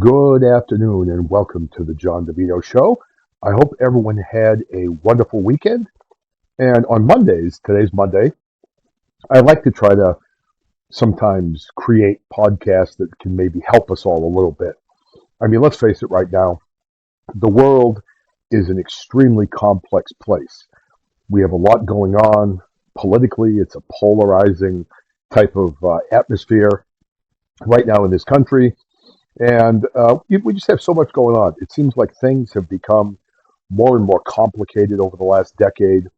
Good afternoon and welcome to the John DeVito Show. I hope everyone had a wonderful weekend. And on Mondays, today's Monday, I like to try to sometimes create podcasts that can maybe help us all a little bit. I mean, let's face it right now, the world is an extremely complex place. We have a lot going on politically, it's a polarizing type of atmosphere right now in this country. And we just have so much going on. It seems like things have become more and more complicated over the last decade.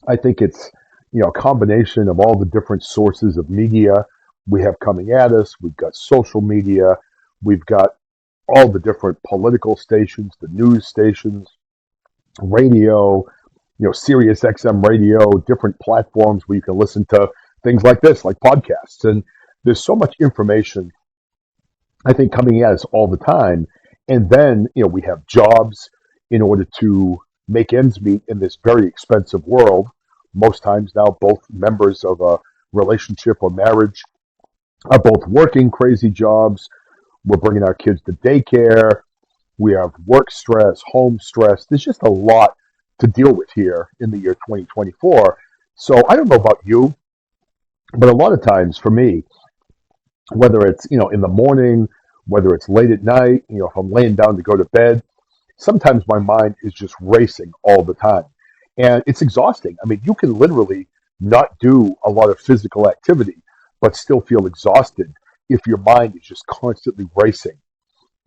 I think it's, a combination of all the different sources of media we have coming at us. We've got social media. We've got all the different political stations, the news stations, radio, Sirius XM radio, different platforms where you can listen to things like this, like podcasts. And there's so much information I think coming at us all the time. And then, we have jobs in order to make ends meet in this very expensive world. Most times now, both members of a relationship or marriage are both working crazy jobs. We're bringing our kids to daycare. We have work stress, home stress. There's just a lot to deal with here in the year 2024. So I don't know about you, but a lot of times for me, whether it's in the morning, whether it's late at night, if I'm laying down to go to bed, sometimes my mind is just racing all the time, and it's exhausting. I mean, you can literally not do a lot of physical activity but still feel exhausted if your mind is just constantly racing,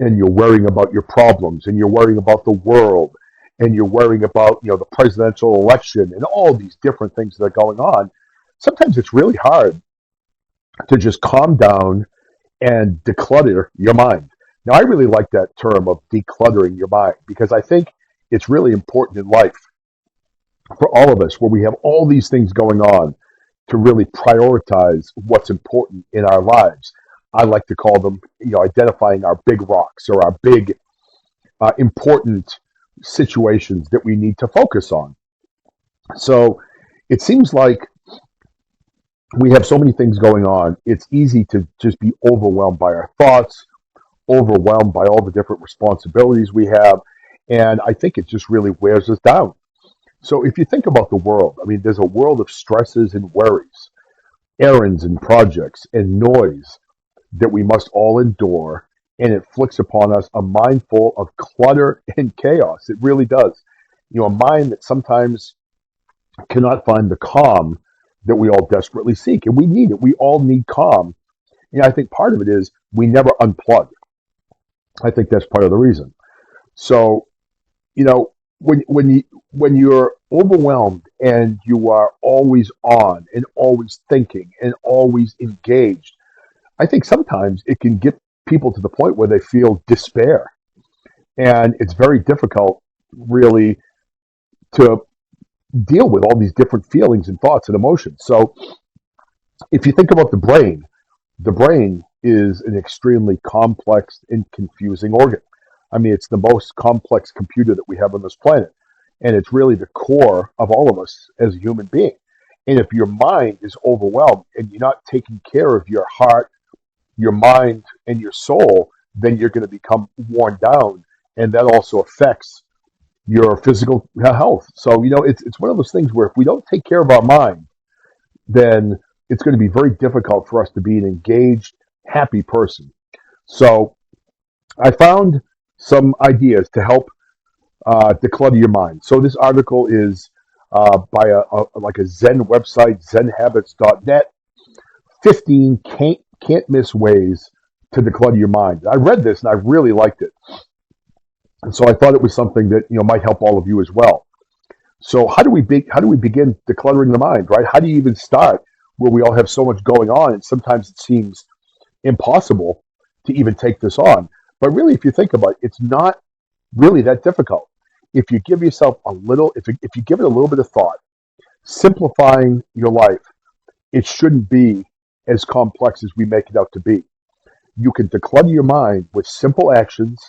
and you're worrying about your problems, and you're worrying about the world, and you're worrying about the presidential election and all these different things that are going on. Sometimes it's really hard to just calm down and declutter your mind. Now, I really like that term of decluttering your mind because I think it's really important in life for all of us where we have all these things going on to really prioritize what's important in our lives. I like to call them, identifying our big rocks or our big important situations that we need to focus on. So it seems like we have so many things going on. It's easy to just be overwhelmed by our thoughts, overwhelmed by all the different responsibilities we have. And I think it just really wears us down. So if you think about the world, I mean, there's a world of stresses and worries, errands and projects and noise that we must all endure. And it flicks upon us a mind full of clutter and chaos. It really does. A mind that sometimes cannot find the calm that we all desperately seek. And we need it. We all need calm. And I think part of it is we never unplug. I think that's part of the reason. So, when you're overwhelmed and you are always on and always thinking and always engaged, I think sometimes it can get people to the point where they feel despair. And it's very difficult, really, to deal with all these different feelings and thoughts and emotions. So if you think about the brain is an extremely complex and confusing organ. I mean, it's the most complex computer that we have on this planet. And it's really the core of all of us as a human being. And if your mind is overwhelmed and you're not taking care of your heart, your mind, and your soul, then you're going to become worn down. And that also affects your physical health. So, it's one of those things where if we don't take care of our mind, then it's going to be very difficult for us to be an engaged, happy person. So I found some ideas to help declutter your mind. So this article is by a Zen website, zenhabits.net, 15 can't miss ways to declutter your mind. I read this and I really liked it. And so I thought it was something that might help all of you as well. So how do we begin decluttering the mind, right? How do you even start where we all have so much going on, and sometimes it seems impossible to even take this on? But really, if you think about it, it's not really that difficult. If you give yourself if you give it a little bit of thought, simplifying your life, it shouldn't be as complex as we make it out to be. You can declutter your mind with simple actions,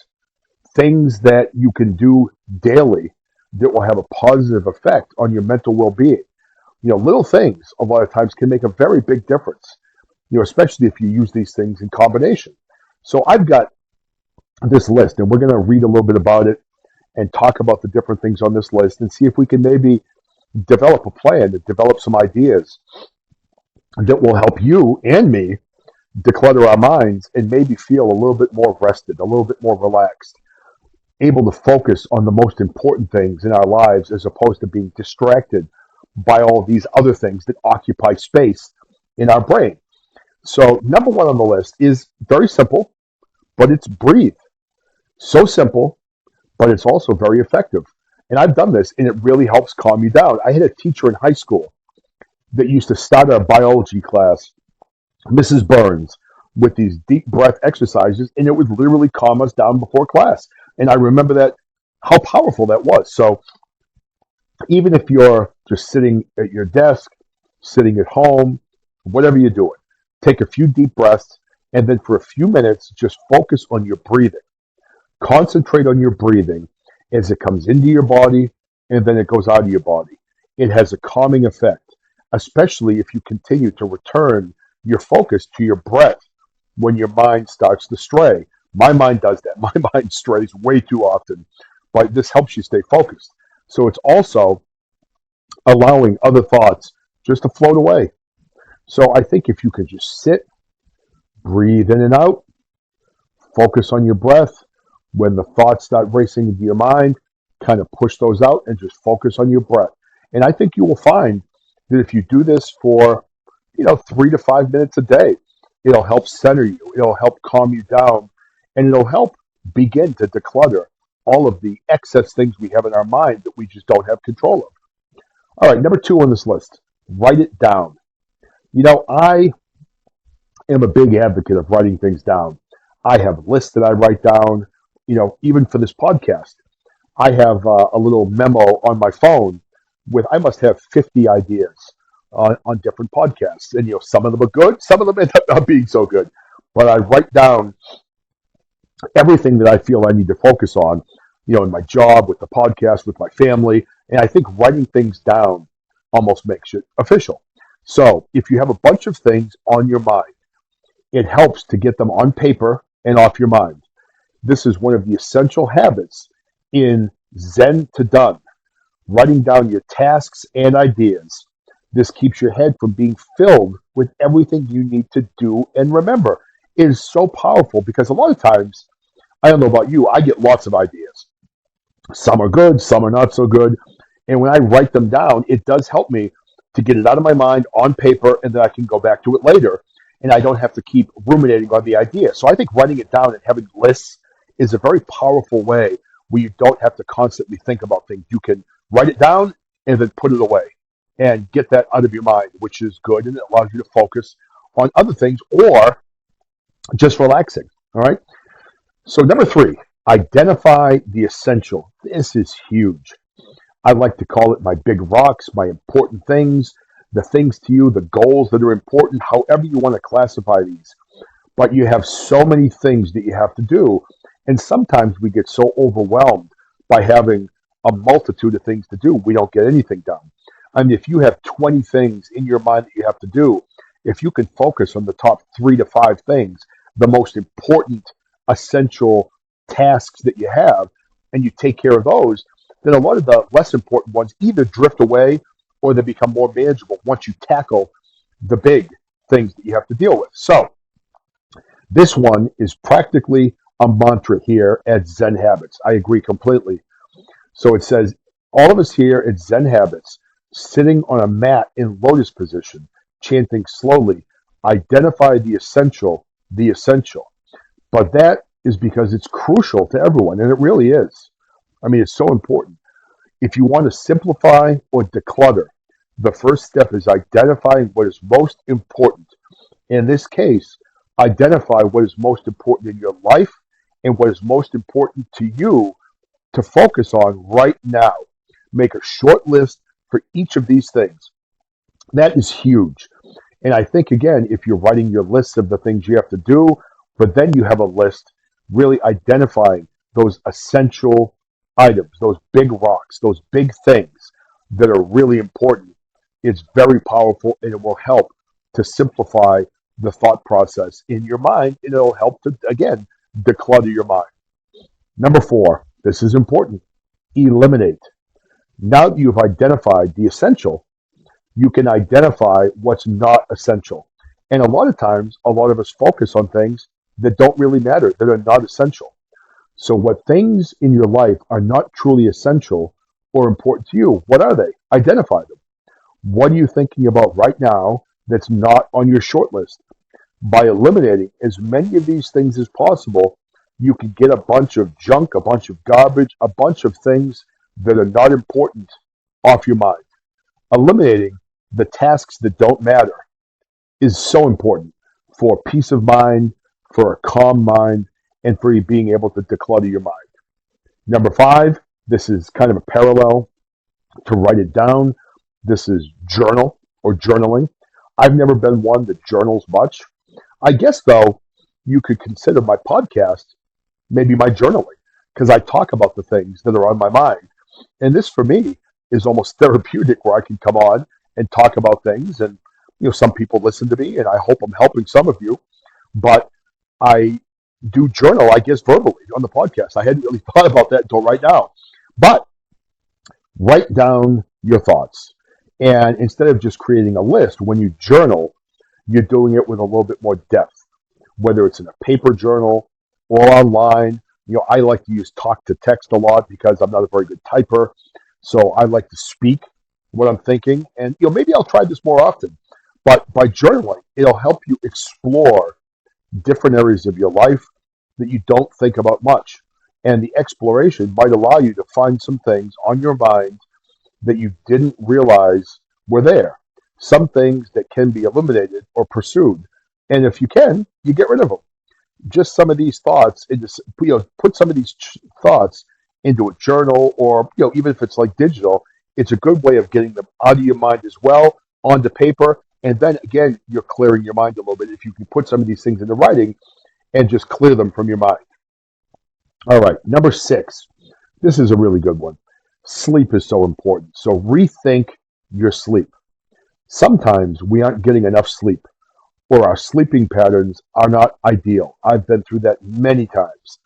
things that you can do daily that will have a positive effect on your mental well-being. Little things a lot of times can make a very big difference, especially if you use these things in combination. So I've got this list, and we're going to read a little bit about it and talk about the different things on this list and see if we can maybe develop a plan, to develop some ideas that will help you and me declutter our minds and maybe feel a little bit more rested, a little bit more relaxed, able to focus on the most important things in our lives as opposed to being distracted by all these other things that occupy space in our brain. So, number one on the list is very simple, but it's breathe. So simple, but it's also very effective. And I've done this, and it really helps calm you down. I had a teacher in high school that used to start a biology class, Mrs. Burns, with these deep breath exercises, and it would literally calm us down before class. And I remember that, how powerful that was. So even if you're just sitting at your desk, sitting at home, whatever you're doing, take a few deep breaths, and then for a few minutes, just focus on your breathing. Concentrate on your breathing as it comes into your body and then it goes out of your body. It has a calming effect, especially if you continue to return your focus to your breath when your mind starts to stray. My mind does that. My mind strays way too often, but this helps you stay focused. So it's also allowing other thoughts just to float away. So I think if you can just sit, breathe in and out, focus on your breath. When the thoughts start racing into your mind, kind of push those out and just focus on your breath. And I think you will find that if you do this for, 3 to 5 minutes a day, it'll help center you, it'll help calm you down, and it'll help begin to declutter all of the excess things we have in our mind that we just don't have control of. All right, number two on this list, write it down. I am a big advocate of writing things down. I have lists that I write down, even for this podcast. I have a little memo on my phone with, I must have 50 ideas on different podcasts. And, some of them are good, some of them end up not being so good. But I write down everything that I feel I need to focus on, in my job, with the podcast, with my family. And I think writing things down almost makes it official. So if you have a bunch of things on your mind, it helps to get them on paper and off your mind. This is one of the essential habits in Zen to Done, writing down your tasks and ideas. This keeps your head from being filled with everything you need to do and remember. It is so powerful because a lot of times, I don't know about you, I get lots of ideas. Some are good, some are not so good. And when I write them down, it does help me to get it out of my mind on paper, and then I can go back to it later. And I don't have to keep ruminating on the idea. So I think writing it down and having lists is a very powerful way where you don't have to constantly think about things. You can write it down and then put it away and get that out of your mind, which is good, and it allows you to focus on other things or just relaxing. All right. So number three, identify the essential. This is huge. I like to call it my big rocks, my important things, the things to you, the goals that are important, however you want to classify these. But you have so many things that you have to do. And sometimes we get so overwhelmed by having a multitude of things to do, we don't get anything done. I mean, if you have 20 things in your mind that you have to do, if you can focus on the top 3 to 5 things, the most important, essential tasks that you have, and you take care of those, then a lot of the less important ones either drift away or they become more manageable once you tackle the big things that you have to deal with. So this one is practically a mantra here at Zen Habits. I agree completely. So it says, all of us here at Zen Habits, sitting on a mat in lotus position, chanting slowly, identify the essential, the essential. But that is because it's crucial to everyone, and it really is. I mean, it's so important. If you want to simplify or declutter, the first step is identifying what is most important. In this case, identify what is most important in your life and what is most important to you to focus on right now. Make a short list for each of these things. That is huge. And I think, again, if you're writing your list of the things you have to do, but then you have a list really identifying those essential items, those big rocks, those big things that are really important, it's very powerful, and it will help to simplify the thought process in your mind, and it'll help to, again, declutter your mind. Number four, this is important, eliminate. Now that you've identified the essential, you can identify what's not essential. And a lot of times, a lot of us focus on things that don't really matter, that are not essential. So, what things in your life are not truly essential or important to you? What are they? Identify them. What are you thinking about right now that's not on your short list? By eliminating as many of these things as possible, you can get a bunch of junk, a bunch of garbage, a bunch of things that are not important off your mind. Eliminating the tasks that don't matter is so important for peace of mind, for a calm mind, and for you being able to declutter your mind. Number five, this is kind of a parallel to write it down. This is journal or journaling. I've never been one that journals much. I guess, though, you could consider my podcast maybe my journaling because I talk about the things that are on my mind. And this, for me, is almost therapeutic where I can come on and talk about things. And, some people listen to me, and I hope I'm helping some of you. But I do journal, I guess, verbally on the podcast. I hadn't really thought about that until right now. But write down your thoughts. And instead of just creating a list, when you journal, you're doing it with a little bit more depth, whether it's in a paper journal or online. I like to use talk to text a lot because I'm not a very good typer. So I like to speak what I'm thinking. And, maybe I'll try this more often. But by journaling, it'll help you explore different areas of your life that you don't think about much. And the exploration might allow you to find some things on your mind that you didn't realize were there. Some things that can be eliminated or pursued. And if you can, you get rid of them. Just some of these thoughts, put some of these thoughts into a journal or, even if it's like digital, it's a good way of getting them out of your mind as well onto paper. And then again, you're clearing your mind a little bit if you can put some of these things into writing and just clear them from your mind. All right, number six. This is a really good one. Sleep is so important. So rethink your sleep. Sometimes we aren't getting enough sleep or our sleeping patterns are not ideal. I've been through that many times.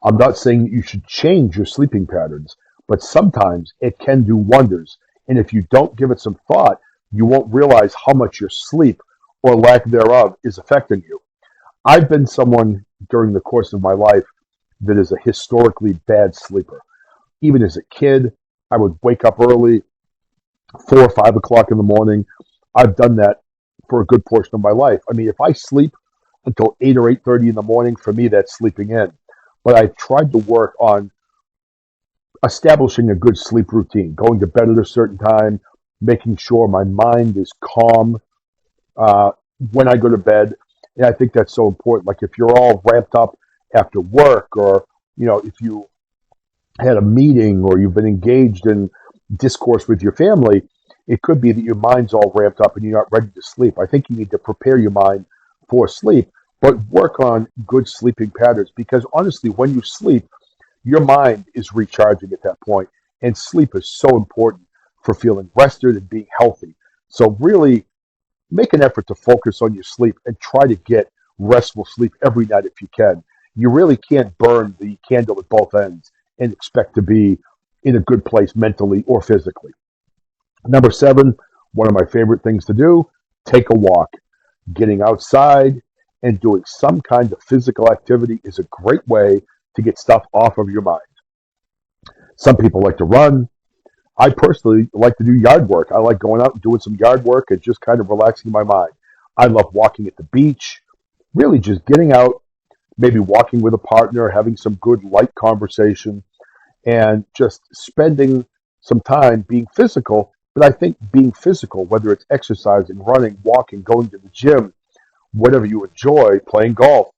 I'm not saying that you should change your sleeping patterns, but sometimes it can do wonders. And if you don't give it some thought, you won't realize how much your sleep or lack thereof is affecting you. I've been someone during the course of my life that is a historically bad sleeper. Even as a kid, I would wake up early, 4 or 5 o'clock in the morning. I've done that for a good portion of my life. I mean, if I sleep until 8 or 8:30 in the morning, for me, that's sleeping in. But I tried to work on establishing a good sleep routine, going to bed at a certain time, making sure my mind is calm uh, when I go to bed. And I think that's so important. Like if you're all ramped up after work, or if you had a meeting or you've been engaged in discourse with your family, it could be that your mind's all ramped up and you're not ready to sleep. I think you need to prepare your mind for sleep, but work on good sleeping patterns because honestly, when you sleep, your mind is recharging at that point, and sleep is so important for feeling rested and being healthy. So really make an effort to focus on your sleep and try to get restful sleep every night if you can. You really can't burn the candle at both ends and expect to be in a good place mentally or physically. Number seven, one of my favorite things to do, take a walk. Getting outside and doing some kind of physical activity is a great way to get stuff off of your mind. Some people like to run. I personally like to do yard work. I like going out and doing some yard work and just kind of relaxing my mind. I love walking at the beach, really just getting out, maybe walking with a partner, having some good light conversation, and just spending some time being physical. But I think being physical, whether it's exercising, running, walking, going to the gym, whatever you enjoy, playing golf,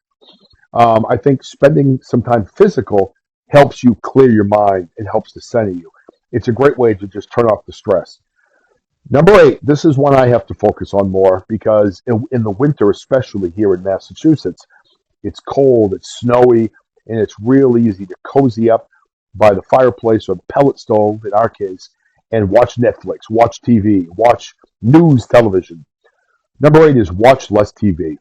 I think spending some time physical helps you clear your mind and helps to center you. It's a great way to just turn off the stress. Number eight, this is one I have to focus on more because in the winter, especially here in Massachusetts, it's cold, it's snowy, and it's real easy to cozy up by the fireplace or the pellet stove, in our case, and watch Netflix, watch TV, watch news television. Number eight is watch less TV.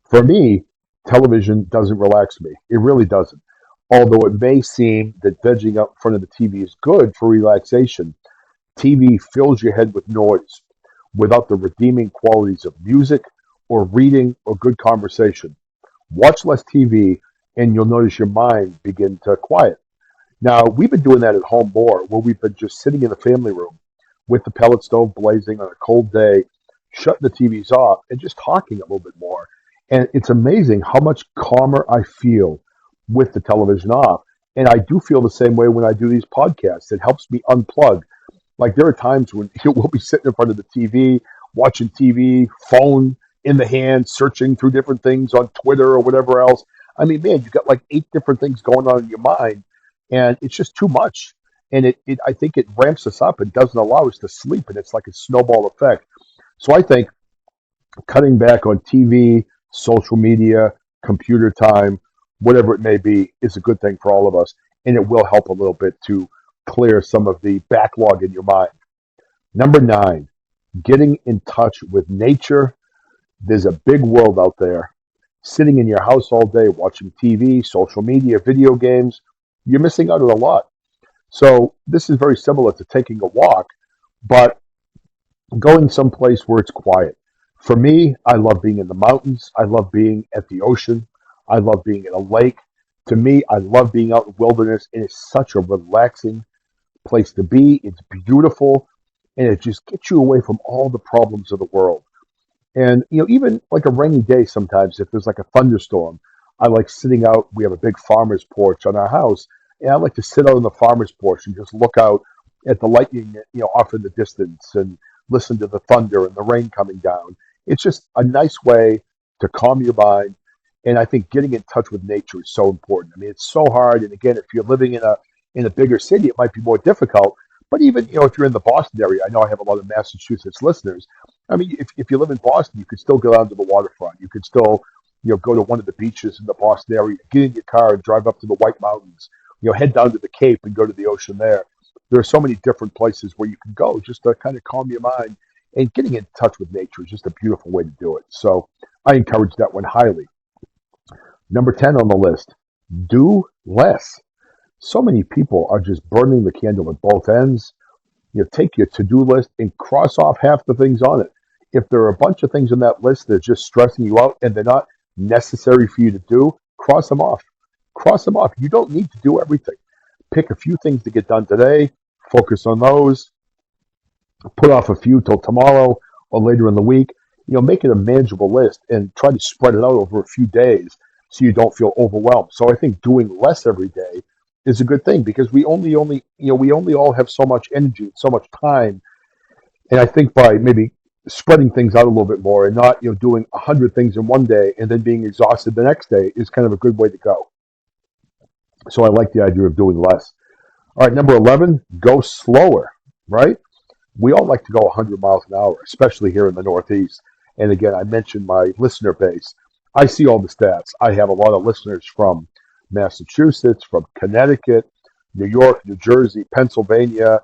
For me, television doesn't relax me. It really doesn't. Although it may seem that vegging out in front of the TV is good for relaxation, TV fills your head with noise without the redeeming qualities of music or reading or good conversation. Watch less TV and you'll notice your mind begin to quiet. Now, we've been doing that at home more, where we've been just sitting in the family room with the pellet stove blazing on a cold day, shutting the TVs off, and just talking a little bit more. And it's amazing how much calmer I feel with the television off. And I do feel the same way when I do these podcasts. It helps me unplug. Like there are times when we'll be sitting in front of the TV, watching TV, phone in the hand, searching through different things on Twitter or whatever else. I mean, man, you've got like eight different things going on in your mind, and it's just too much. And I think it ramps us up and doesn't allow us to sleep, and it's like a snowball effect. So I think cutting back on TV, social media, computer time, whatever it may be, is a good thing for all of us, and it will help a little bit to clear some of the backlog in your mind. Number nine, getting in touch with nature. There's a big world out there. Sitting in your house all day watching TV, social media, video games, you're missing out on a lot. So this is very similar to taking a walk, but going someplace where it's quiet. For me, I love being in the mountains. I love being at the ocean. I love being in a lake. To me, I love being out in the wilderness. It is such a relaxing place to be. It's beautiful, and it just gets you away from all the problems of the world. And even like a rainy day sometimes, if there's like a thunderstorm, I like sitting out. We have a big farmer's porch on our house, and I like to sit out on the farmer's porch and just look out at the lightning, off in the distance, and listen to the thunder and the rain coming down. It's just a nice way to calm your mind. And I think getting in touch with nature is so important. I mean, it's so hard. And again, if you're living in a bigger city, it might be more difficult. But even if you're in the Boston area, I know I have a lot of Massachusetts listeners. I mean, if you live in Boston, you could still go down to the waterfront. You could still, go to one of the beaches in the Boston area, get in your car and drive up to the White Mountains. Head down to the Cape and go to the ocean there. There are so many different places where you can go just to kind of calm your mind. And getting in touch with nature is just a beautiful way to do it. So I encourage that one highly. Number 10 on the list, do less. So many people are just burning the candle at both ends. Take your to-do list and cross off half the things on it. If there are a bunch of things on that list that are just stressing you out and they're not necessary for you to do, cross them off. Cross them off. You don't need to do everything. Pick a few things to get done today, focus on those, put off a few till tomorrow or later in the week. Make it a manageable list and try to spread it out over a few days so you don't feel overwhelmed. So I think doing less every day is a good thing because we only all have so much energy, so much time. And I think by maybe spreading things out a little bit more and not, doing 100 things in one day and then being exhausted the next day is kind of a good way to go. So I like the idea of doing less. All right, number 11, go slower, right? We all like to go 100 miles an hour, especially here in the Northeast. And again, I mentioned my listener base. I see all the stats. I have a lot of listeners from Massachusetts, from Connecticut, New York, New Jersey, Pennsylvania,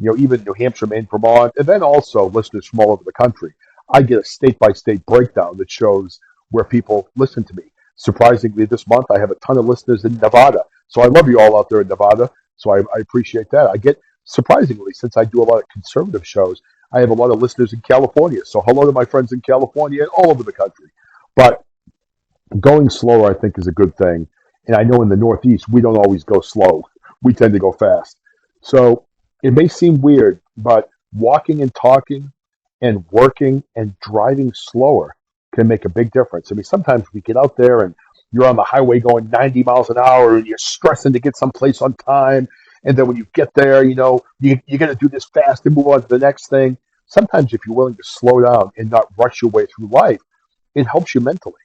even New Hampshire, Maine, Vermont, and then also listeners from all over the country. I get a state-by-state breakdown that shows where people listen to me. Surprisingly, this month I have a ton of listeners in Nevada. So I love you all out there in Nevada. So I appreciate that. I get, surprisingly, since I do a lot of conservative shows, I have a lot of listeners in California. So hello to my friends in California and all over the country. But going slower, I think, is a good thing. And I know in the Northeast, we don't always go slow. We tend to go fast. So it may seem weird, but walking and talking and working and driving slower can make a big difference. I mean, sometimes we get out there and you're on the highway going 90 miles an hour and you're stressing to get someplace on time. And then when you get there, you're going to do this fast and move on to the next thing. Sometimes if you're willing to slow down and not rush your way through life, it helps you mentally.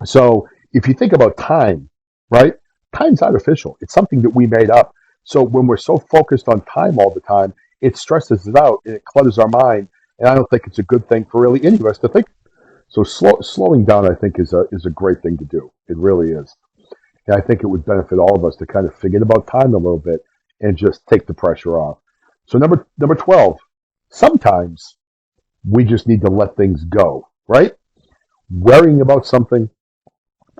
So if you think about time, right? Time's artificial. It's something that we made up. So when we're so focused on time all the time, it stresses us out and it clutters our mind. And I don't think it's a good thing for really any of us to think. So slowing down, I think, is a great thing to do. It really is. And I think it would benefit all of us to kind of forget about time a little bit and just take the pressure off. So number 12, sometimes we just need to let things go, right? Worrying about something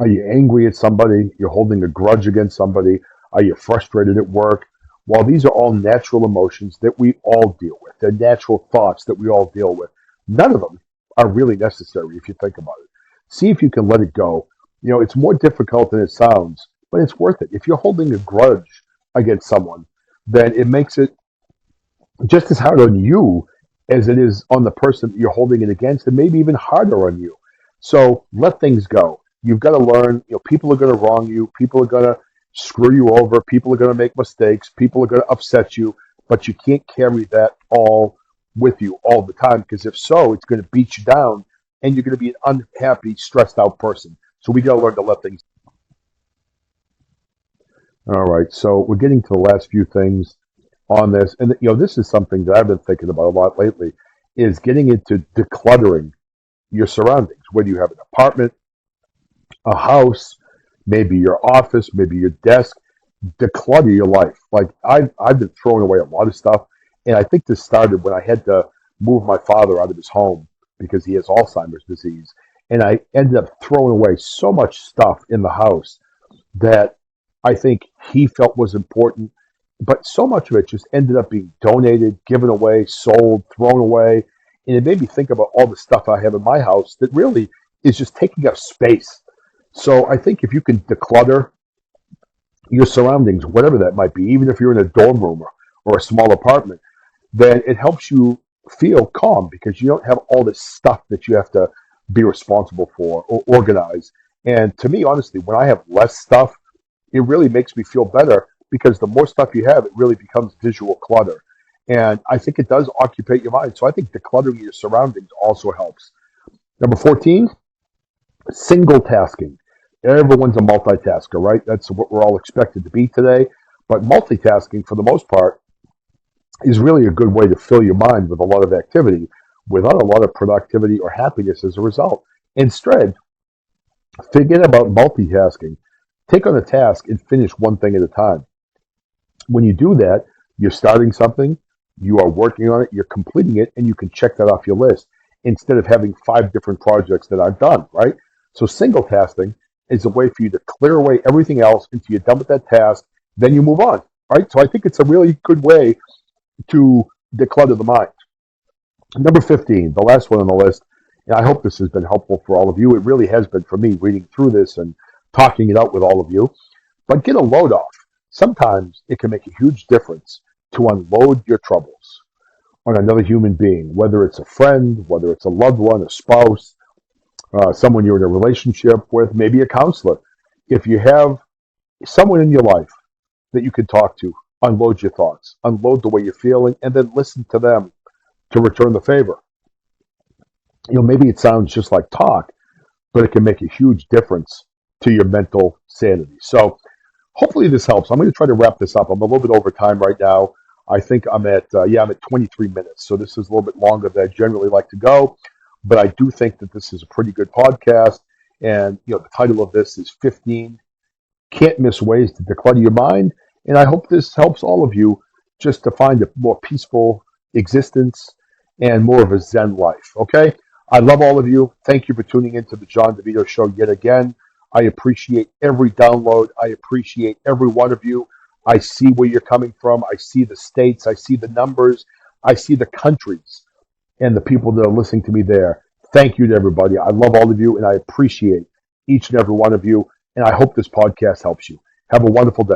Are you angry at somebody? You're holding a grudge against somebody? Are you frustrated at work? While these are all natural emotions that we all deal with, they're natural thoughts that we all deal with, none of them are really necessary if you think about it. See if you can let it go. It's more difficult than it sounds, but it's worth it. If you're holding a grudge against someone, then it makes it just as hard on you as it is on the person that you're holding it against, and maybe even harder on you. So let things go. You've got to learn. People are going to wrong you. People are going to screw you over. People are going to make mistakes. People are going to upset you. But you can't carry that all with you all the time, because if so, it's going to beat you down, and you're going to be an unhappy, stressed out person. So we got to learn to let things. All right. So we're getting to the last few things on this, and this is something that I've been thinking about a lot lately, is getting into decluttering your surroundings. Whether you have an apartment, a house, maybe your office, maybe your desk, declutter your life. Like I've been throwing away a lot of stuff, and I think this started when I had to move my father out of his home because he has Alzheimer's disease, and I ended up throwing away so much stuff in the house that I think he felt was important, but so much of it just ended up being donated, given away, sold, thrown away. And it made me think about all the stuff I have in my house that really is just taking up space. So I think if you can declutter your surroundings, whatever that might be, even if you're in a dorm room or a small apartment, then it helps you feel calm because you don't have all this stuff that you have to be responsible for or organize. And to me, honestly, when I have less stuff, it really makes me feel better because the more stuff you have, it really becomes visual clutter. And I think it does occupy your mind. So I think decluttering your surroundings also helps. Number 14, single tasking. Everyone's a multitasker, right? That's what we're all expected to be today. But multitasking, for the most part, is really a good way to fill your mind with a lot of activity without a lot of productivity or happiness as a result. Instead, forget about multitasking. Take on a task and finish one thing at a time. When you do that, you're starting something, you are working on it, you're completing it, and you can check that off your list instead of having 5 different projects that I've done, right? So single tasking is a way for you to clear away everything else until you're done with that task, then you move on, right? So I think it's a really good way to declutter the mind. Number 15, the last one on the list, and I hope this has been helpful for all of you. It really has been for me reading through this and talking it out with all of you. But get a load off. Sometimes it can make a huge difference to unload your troubles on another human being, whether it's a friend, whether it's a loved one, a spouse, someone you're in a relationship with, maybe a counselor. If you have someone in your life that you can talk to, unload your thoughts, unload the way you're feeling, and then listen to them to return the favor. Maybe it sounds just like talk, but it can make a huge difference to your mental sanity. So hopefully this helps. I'm going to try to wrap this up. I'm a little bit over time right now. I think I'm at 23 minutes. So this is a little bit longer than I generally like to go, but I do think that this is a pretty good podcast. And, the title of this is 15 Can't Miss Ways to Declutter Your Mind. And I hope this helps all of you just to find a more peaceful existence and more of a Zen life. Okay. I love all of you. Thank you for tuning into the John DeVito Show yet again. I appreciate every download. I appreciate every one of you. I see where you're coming from. I see the states. I see the numbers. I see the countries and the people that are listening to me there. Thank you to everybody. I love all of you, and I appreciate each and every one of you. And I hope this podcast helps you. Have a wonderful day.